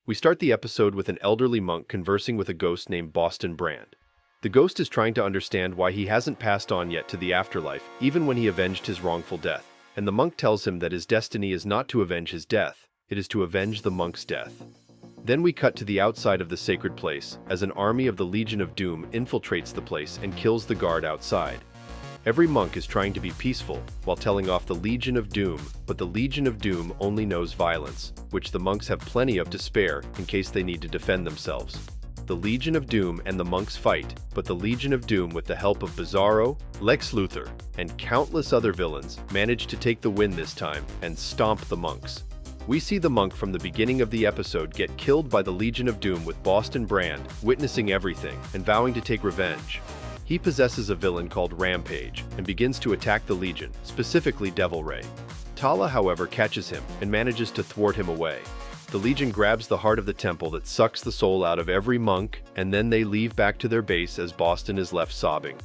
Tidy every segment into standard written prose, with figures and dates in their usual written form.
We start the episode with an elderly monk conversing with a ghost named Boston Brand. The ghost is trying to understand why he hasn't passed on yet to the afterlife, even when he avenged his wrongful death. And the monk tells him that his destiny is not to avenge his death, it is to avenge the monk's death. Then we cut to the outside of the sacred place, as an army of the Legion of Doom infiltrates the place and kills the guard outside. Every monk is trying to be peaceful, while telling off the Legion of Doom, but the Legion of Doom only knows violence, which the monks have plenty of to spare in case they need to defend themselves. The Legion of Doom and the monks fight, but the Legion of Doom, with the help of Bizarro, Lex Luthor, and countless other villains, manage to take the win this time and stomp the monks. We see the monk from the beginning of the episode get killed by the Legion of Doom, with Boston Brand witnessing everything and vowing to take revenge. He possesses a villain called Rampage and begins to attack the Legion, specifically Devil Ray. Tala, however, catches him and manages to thwart him away. The Legion grabs the heart of the temple that sucks the soul out of every monk, and then they leave back to their base as Boston is left sobbing.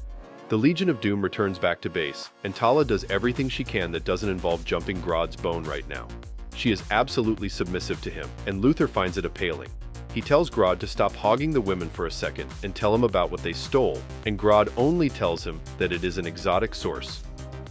The Legion of Doom returns back to base, and Tala does everything she can that doesn't involve jumping Grodd's bone right now. She is absolutely submissive to him, and Luthor finds it appealing. He tells Grodd to stop hogging the women for a second and tell him about what they stole, and Grodd only tells him that it is an exotic source.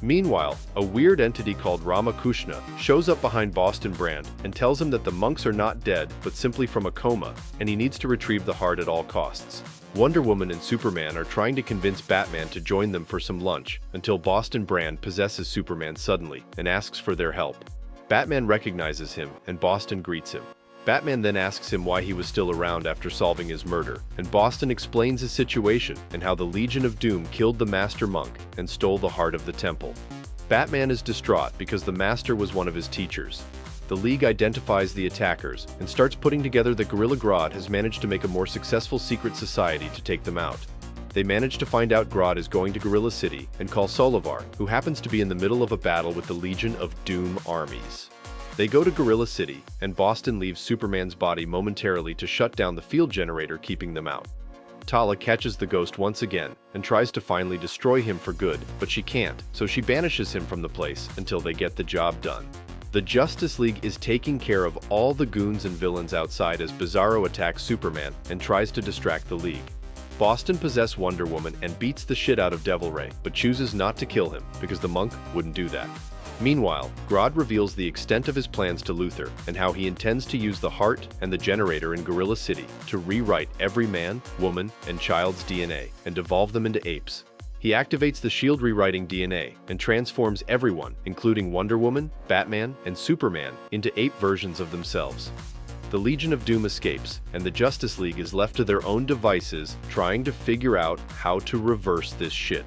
Meanwhile, a weird entity called Ramakrishna shows up behind Boston Brand and tells him that the monks are not dead but simply from a coma, and he needs to retrieve the heart at all costs. Wonderwoman and Superman are trying to convince Batman to join them for some lunch, until Boston Brand possesses Superman suddenly and asks for their help. Batman recognizes him, and Boston greets him. Batman then asks him why he was still around after solving his murder, and Boston explains his situation and how the Legion of Doom killed the Master Monk and stole the heart of the temple. Batman is distraught because the Master was one of his teachers. The League identifies the attackers and starts putting together that Gorilla Grodd has managed to make a more successful secret society to take them out. They manage to find out Grodd is going to Gorilla City and call Solivar, who happens to be in the middle of a battle with the Legion of Doom armies. They go to Gorilla City, and Boston leaves Superman's body momentarily to shut down the field generator keeping them out. Tala catches the ghost once again and tries to finally destroy him for good, but she can't, so she banishes him from the place until they get the job done. The Justice League is taking care of all the goons and villains outside as Bizarro attacks Superman and tries to distract the League. Boston possesses Wonderwoman and beats the shit out of Devil Ray, but chooses not to kill him because the monk wouldn't do that. Meanwhile, Grodd reveals the extent of his plans to Luthor and how he intends to use the heart and the generator in Gorilla City to rewrite every man, woman, and child's DNA and evolve them into apes. He activates the shield rewriting DNA and transforms everyone, including Wonder Woman, Batman, and Superman, into ape versions of themselves. The Legion of Doom escapes, and the Justice League is left to their own devices trying to figure out how to reverse this shit.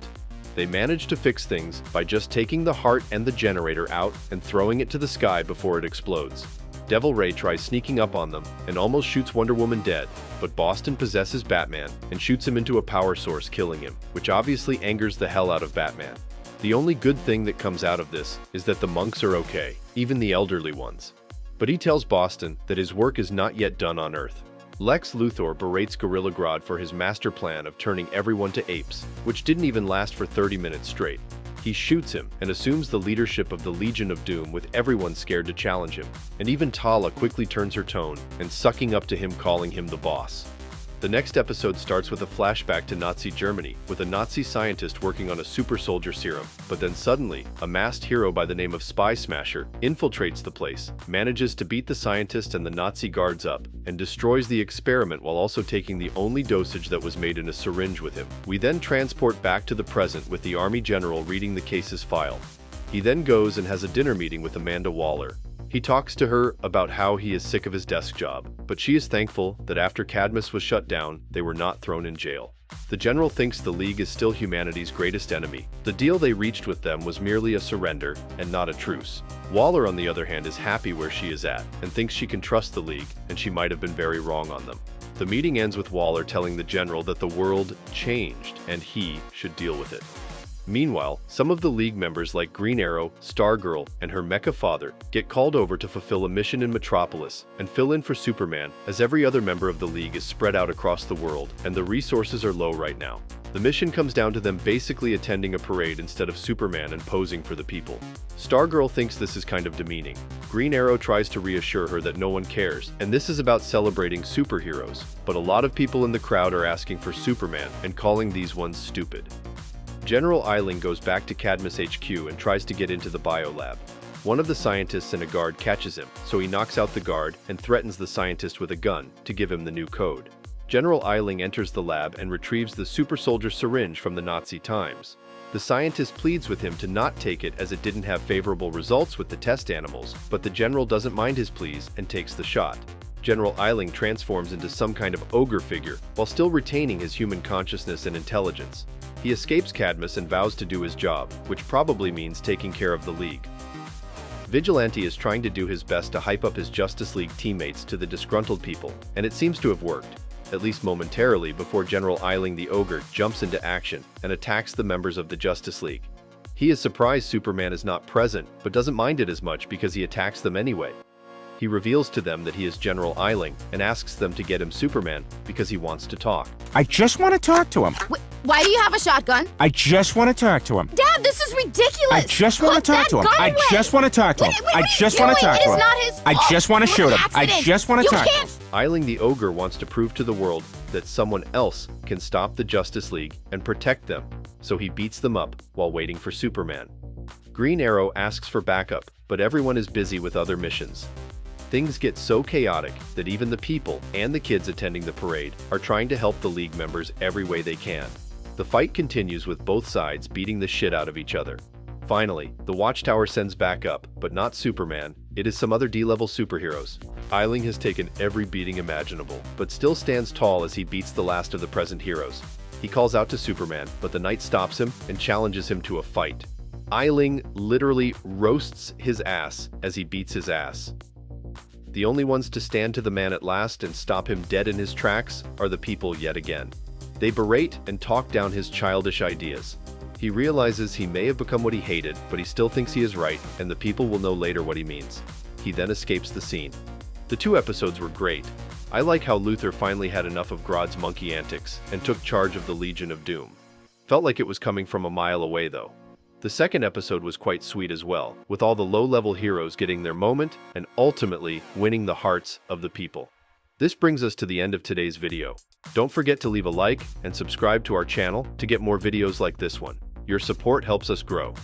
They manage to fix things by just taking the heart and the generator out and throwing it to the sky before it explodes. Devil Ray tries sneaking up on them and almost shoots Wonder Woman dead, but Boston possesses Batman and shoots him into a power source, killing him, which obviously angers the hell out of Batman. The only good thing that comes out of this is that the monks are okay, even the elderly ones. But he tells Boston that his work is not yet done on Earth. Lex Luthor berates Gorilla Grodd for his master plan of turning everyone to apes, which didn't even last for 30 minutes straight. He shoots him and assumes the leadership of the Legion of Doom, with everyone scared to challenge him, and even Tala quickly turns her tone and sucking up to him, calling him the boss. The next episode starts with a flashback to Nazi Germany, with a Nazi scientist working on a super soldier serum, but then suddenly, a masked hero by the name of Spy Smasher infiltrates the place, manages to beat the scientist and the Nazi guards up, and destroys the experiment while also taking the only dosage that was made in a syringe with him. We then transport back to the present with the Army General reading the case's file. He then goes and has a dinner meeting with Amanda Waller. He talks to her about how he is sick of his desk job, but she is thankful that after Cadmus was shut down, they were not thrown in jail. The General thinks the League is still humanity's greatest enemy. The deal they reached with them was merely a surrender and not a truce. Waller, on the other hand, is happy where she is at and thinks she can trust the League, and she might have been very wrong on them. The meeting ends with Waller telling the General that the world changed and he should deal with it. Meanwhile, some of the League members like Green Arrow, Stargirl, and her mecha father get called over to fulfill a mission in Metropolis and fill in for Superman, as every other member of the League is spread out across the world and the resources are low right now. The mission comes down to them basically attending a parade instead of Superman and posing for the people. Stargirl thinks this is kind of demeaning. Green Arrow tries to reassure her that no one cares, and this is about celebrating superheroes, but a lot of people in the crowd are asking for Superman and calling these ones stupid. General Eiling goes back to Cadmus HQ and tries to get into the biolab. One of the scientists and a guard catches him, so he knocks out the guard and threatens the scientist with a gun to give him the new code. General Eiling enters the lab and retrieves the super soldier syringe from the Nazi times. The scientist pleads with him to not take it as it didn't have favorable results with the test animals, but the general doesn't mind his pleas and takes the shot. General Eiling transforms into some kind of ogre figure while still retaining his human consciousness and intelligence. He escapes Cadmus and vows to do his job, which probably means taking care of the League. Vigilante is trying to do his best to hype up his Justice League teammates to the disgruntled people, and it seems to have worked. At least momentarily, before General Eiling the Ogre jumps into action and attacks the members of the Justice League. He is surprised Superman is not present, but doesn't mind it as much because he attacks them anyway. He reveals to them that he is General Eiling and asks them to get him Superman because he wants to talk. I just want to talk to him. Why do you have a shotgun? I just want to talk to him. Dad, this is ridiculous! I just want to talk to him. I just want to talk to him. I just want to talk to him. It is not his fault. I just want to shoot him. I just want to talk to him. Eiling the Ogre wants to prove to the world that someone else can stop the Justice League and protect them, so he beats them up while waiting for Superman. Green Arrow asks for backup, but everyone is busy with other missions. Things get so chaotic that even the people and the kids attending the parade are trying to help the League members every way they can. The fight continues with both sides beating the shit out of each other. Finally, the Watchtower sends backup, but not Superman. It is some other D-level superheroes. Eiling has taken every beating imaginable, but still stands tall as he beats the last of the present heroes. He calls out to Superman, but the Knight stops him and challenges him to a fight. Eiling literally roasts his ass as he beats his ass. The only ones to stand to the man at last and stop him dead in his tracks are the people yet again. They berate and talk down his childish ideas. He realizes he may have become what he hated, but he still thinks he is right, and the people will know later what he means. He then escapes the scene. The 2 episodes were great. I like how Luthor finally had enough of Grodd's monkey antics and took charge of the Legion of Doom. Felt like it was coming from a mile away though. The 2nd episode was quite sweet as well, with all the low-level heroes getting their moment and ultimately winning the hearts of the people. This brings us to the end of today's video. Don't forget to leave a like and subscribe to our channel to get more videos like this one. Your support helps us grow.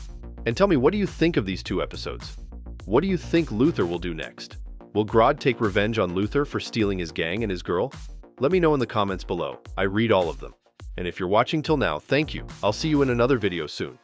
And tell me, what do you think of these 2 episodes? What do you think Luthor will do next? Will Grodd take revenge on Luthor for stealing his gang and his girl? Let me know in the comments below. I read all of them. And if you're watching till now, thank you. I'll see you in another video soon.